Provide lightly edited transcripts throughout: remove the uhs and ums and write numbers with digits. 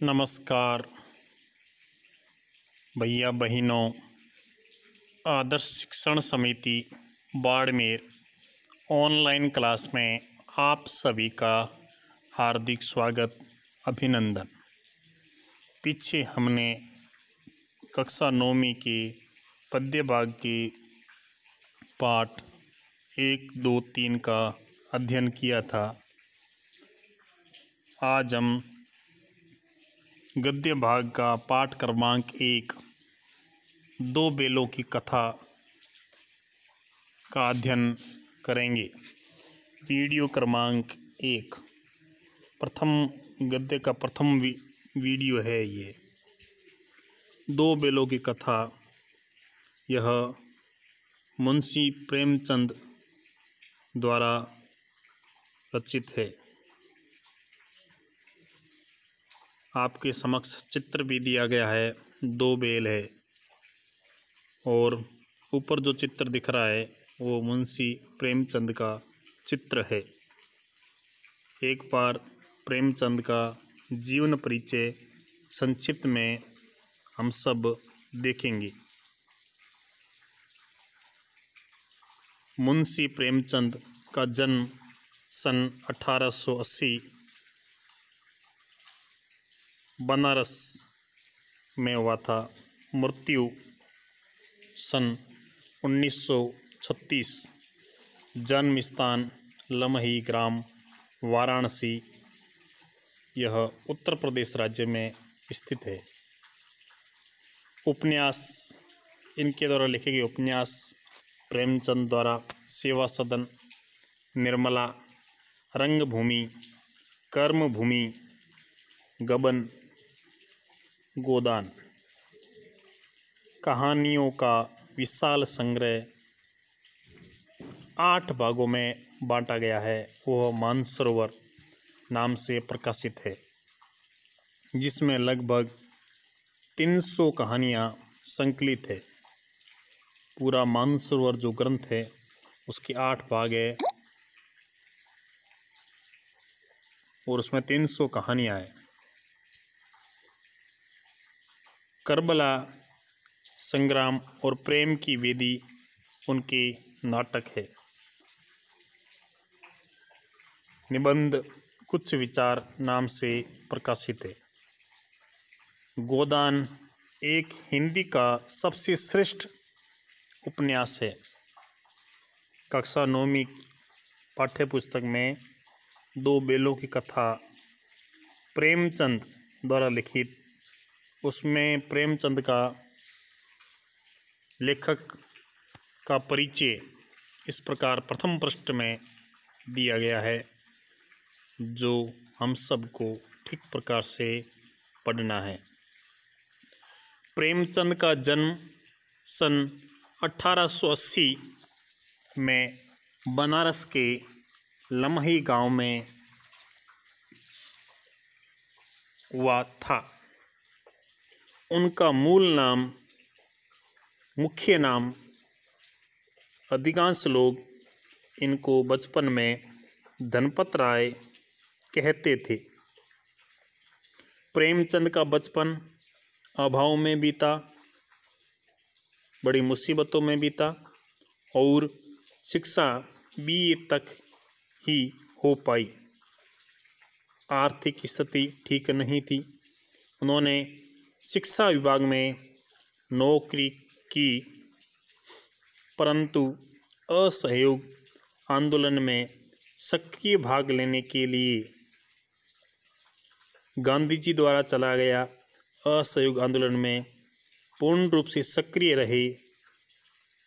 नमस्कार भैया बहनों। आदर्श शिक्षण समिति बाड़मेर ऑनलाइन क्लास में आप सभी का हार्दिक स्वागत, अभिनंदन। पीछे हमने कक्षा 9वीं के पद्य भाग के पाठ 1, 2, 3 का अध्ययन किया था। आज हम गद्य भाग का पाठ क्रमांक 1 दो बेलों की कथा का अध्ययन करेंगे। वीडियो क्रमांक 1 प्रथम गद्य का प्रथम वीडियो है। ये दो बेलों की कथा यह मुंशी प्रेमचंद द्वारा रचित है। आपके समक्ष चित्र भी दिया गया है। दो बेल है और ऊपर जो चित्र दिख रहा है वो मुंशी प्रेमचंद का चित्र है। एक बार प्रेमचंद का जीवन परिचय संक्षिप्त में हम सब देखेंगे। मुंशी प्रेमचंद का जन्म सन 1880 बनारस में हुआ था। मृत्यु सन 1936। जन्म स्थान लमही ग्राम वाराणसी, यह उत्तर प्रदेश राज्य में स्थित है। उपन्यास, इनके द्वारा लिखे गए उपन्यास प्रेमचंद द्वारा सेवा सदन, निर्मला, रंगभूमि, कर्मभूमि, गबन, गोदान। कहानियों का विशाल संग्रह 8 भागों में बांटा गया है। वह मानसरोवर नाम से प्रकाशित है, जिसमें लगभग 300 कहानियाँ संकलित है। पूरा मानसरोवर जो ग्रंथ है उसके 8 भाग है और उसमें 300 कहानियाँ हैं। करबला संग्राम और प्रेम की वेदी उनके नाटक है। निबंध कुछ विचार नाम से प्रकाशित है। गोदान एक हिंदी का सबसे श्रेष्ठ उपन्यास है। कक्षा 9वीं पाठ्य पुस्तक में दो बेलों की कथा प्रेमचंद द्वारा लिखित, उसमें प्रेमचंद का लेखक का परिचय इस प्रकार प्रथम पृष्ठ में दिया गया है, जो हम सबको ठीक प्रकार से पढ़ना है। प्रेमचंद का जन्म सन 1880 में बनारस के लमही गांव में हुआ था। उनका मूल नाम, मुख्य नाम, अधिकांश लोग इनको बचपन में धनपत राय कहते थे। प्रेमचंद का बचपन अभाव में बीता, बड़ी मुसीबतों में बीता और शिक्षा BA तक ही हो पाई। आर्थिक स्थिति ठीक नहीं थी। उन्होंने शिक्षा विभाग में नौकरी की, परंतु असहयोग आंदोलन में सक्रिय भाग लेने के लिए गांधी जी द्वारा चला गया असहयोग आंदोलन में पूर्ण रूप से सक्रिय रहे।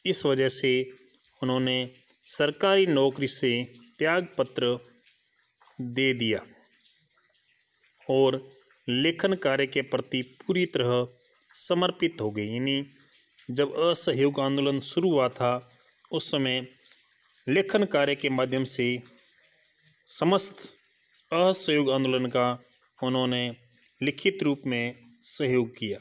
इस वजह से उन्होंने सरकारी नौकरी से त्यागपत्र दे दिया और लेखन कार्य के प्रति पूरी तरह समर्पित हो गई। यानी जब असहयोग आंदोलन शुरू हुआ था उस समय लेखन कार्य के माध्यम से समस्त असहयोग आंदोलन का उन्होंने लिखित रूप में सहयोग किया।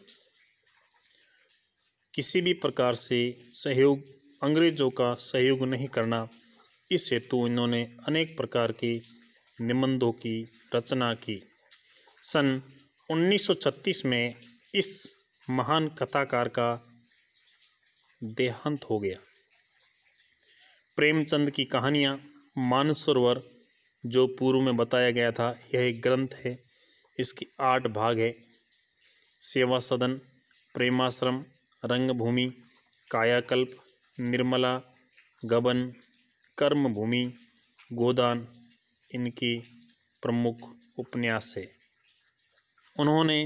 किसी भी प्रकार से सहयोग, अंग्रेजों का सहयोग नहीं करना, इस हेतु इन्होंने अनेक प्रकार के निबंधों की रचना की। सन 1936 में इस महान कथाकार का देहांत हो गया। प्रेमचंद की कहानियाँ मानसरोवर जो पूर्व में बताया गया था, यह एक ग्रंथ है। इसके 8 भाग है। सेवा सदन, प्रेमाश्रम, रंगभूमि, कायाकल्प, निर्मला, गबन, कर्मभूमि, गोदान इनके प्रमुख उपन्यास है। उन्होंने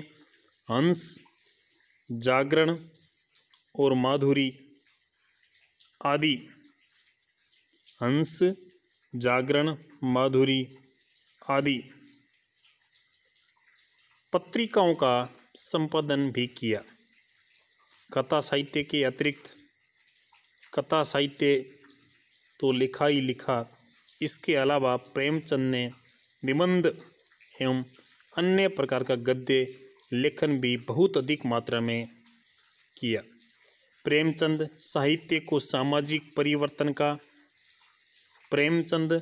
हंस, जागरण और माधुरी आदि हंस, जागरण, माधुरी आदि पत्रिकाओं का संपादन भी किया। कथा साहित्य के अतिरिक्त कथा साहित्य तो लिखा ही लिखा, इसके अलावा प्रेमचंद ने निबंध एवं अन्य प्रकार का गद्य लेखन भी बहुत अधिक मात्रा में किया। प्रेमचंद साहित्य को सामाजिक परिवर्तन का प्रेमचंद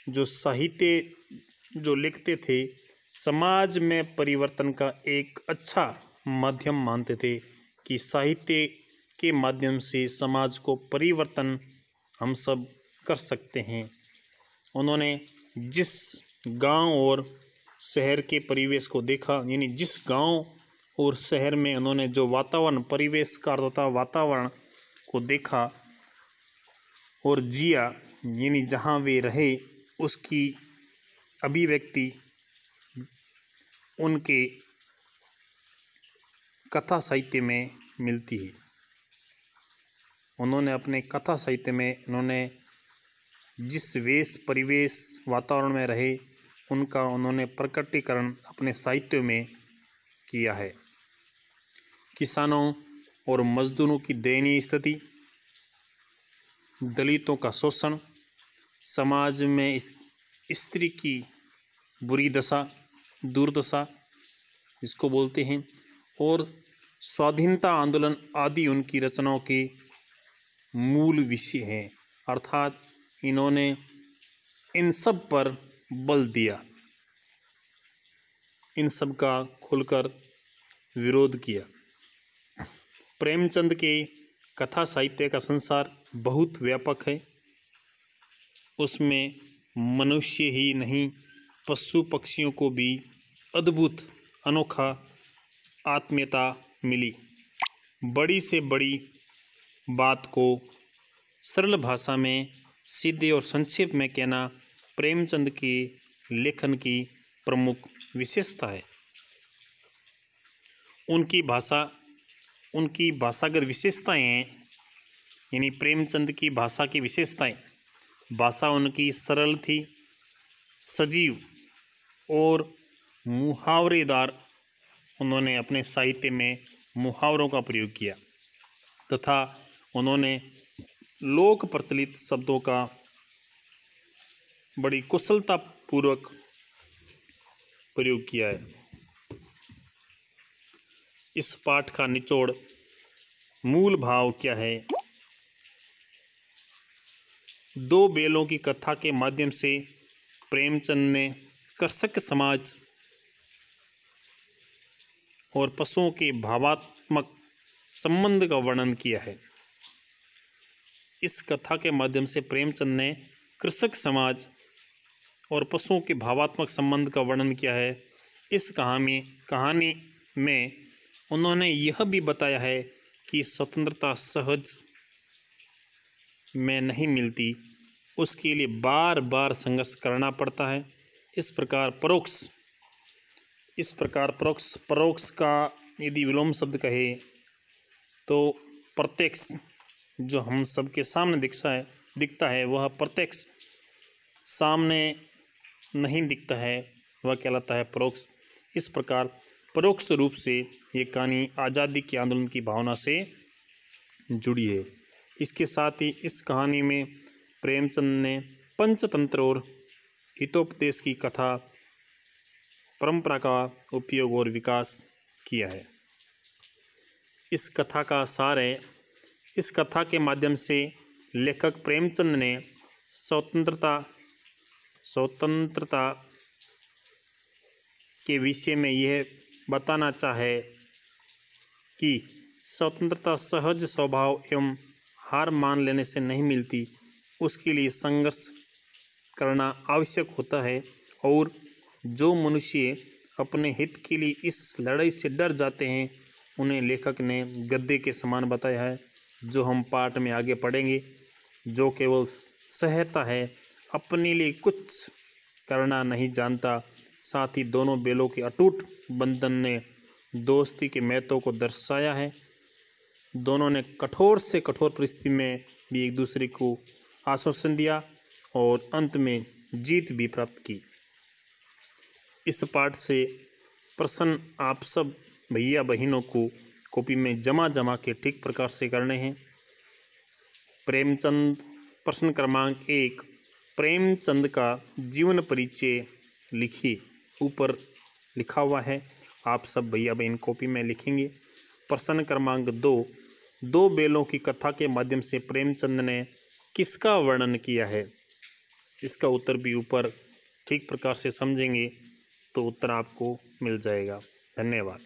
जो साहित्य जो लिखते थे, समाज में परिवर्तन का एक अच्छा माध्यम मानते थे कि साहित्य के माध्यम से समाज को परिवर्तन हम सब कर सकते हैं। उन्होंने जिस गांव और शहर के परिवेश को देखा, यानी जिस गांव और शहर में उन्होंने जो वातावरण परिवेश का तथा वातावरण को देखा और जिया, यानी जहाँ वे रहे, उसकी अभिव्यक्ति उनके कथा साहित्य में मिलती है। उन्होंने अपने कथा साहित्य में उन्होंने जिस वेश परिवेश वातावरण में रहे, उनका उन्होंने प्रकटीकरण अपने साहित्य में किया है। किसानों और मजदूरों की दयनीय स्थिति, दलितों का शोषण, समाज में स्त्री की बुरी दशा, दुर्दशा जिसको बोलते हैं, और स्वाधीनता आंदोलन आदि उनकी रचनाओं के मूल विषय हैं। अर्थात इन्होंने इन सब पर बल दिया, इन सब का खुलकर विरोध किया। प्रेमचंद के कथा साहित्य का संसार बहुत व्यापक है। उसमें मनुष्य ही नहीं, पशु पक्षियों को भी अद्भुत अनोखा आत्मीयता मिली। बड़ी से बड़ी बात को सरल भाषा में सीधे और संक्षेप में कहना प्रेमचंद के लेखन की प्रमुख विशेषता है। उनकी भाषागत विशेषताएं हैं, यानी प्रेमचंद की भाषा की विशेषताएं, भाषा उनकी सरल थी, सजीव और मुहावरेदार। उन्होंने अपने साहित्य में मुहावरों का प्रयोग किया तथा उन्होंने लोक प्रचलित शब्दों का बड़ी कुशलतापूर्वक प्रयोग किया है। इस पाठ का निचोड़ मूल भाव क्या है? दो बेलों की कथा के माध्यम से प्रेमचंद ने कृषक समाज और पशुओं के भावात्मक संबंध का वर्णन किया है। इस कथा के माध्यम से प्रेमचंद ने कृषक समाज और पशुओं के भावात्मक संबंध का वर्णन किया है। इस कहानी में उन्होंने यह भी बताया है कि स्वतंत्रता सहज में नहीं मिलती, उसके लिए बार बार संघर्ष करना पड़ता है। इस प्रकार परोक्ष का यदि विलोम शब्द कहे तो प्रत्यक्ष जो हम सबके सामने दिखता है वह प्रत्यक्ष सामने नहीं दिखता है, वह कहलाता है परोक्ष। इस प्रकार परोक्ष रूप से ये कहानी आज़ादी के आंदोलन की भावना से जुड़ी है। इसके साथ ही इस कहानी में प्रेमचंद ने पंचतंत्र और हितोपदेश की कथा परंपरा का उपयोग और विकास किया है। इस कथा का सार है, इस कथा के माध्यम से लेखक प्रेमचंद ने स्वतंत्रता के विषय में यह बताना चाहे कि स्वतंत्रता सहज स्वभाव एवं हार मान लेने से नहीं मिलती, उसके लिए संघर्ष करना आवश्यक होता है। और जो मनुष्य अपने हित के लिए इस लड़ाई से डर जाते हैं, उन्हें लेखक ने गद्दे के समान बताया है, जो हम पाठ में आगे पढ़ेंगे। जो केवल सहता है, अपने लिए कुछ करना नहीं जानता। साथ ही दोनों बेलों के अटूट बंधन ने दोस्ती के महत्व को दर्शाया है। दोनों ने कठोर से कठोर परिस्थिति में भी एक दूसरे को आश्वासन दिया और अंत में जीत भी प्राप्त की। इस पाठ से प्रश्न आप सब भैया बहनों को कॉपी में जमा के ठीक प्रकार से करने हैं। प्रेमचंद प्रश्न क्रमांक 1, प्रेमचंद का जीवन परिचय लिखिए। ऊपर लिखा हुआ है, आप सब भैया बहन कॉपी में लिखेंगे। प्रश्न क्रमांक 2, दो बेलों की कथा के माध्यम से प्रेमचंद ने किसका वर्णन किया है? इसका उत्तर भी ऊपर ठीक प्रकार से समझेंगे तो उत्तर आपको मिल जाएगा। धन्यवाद।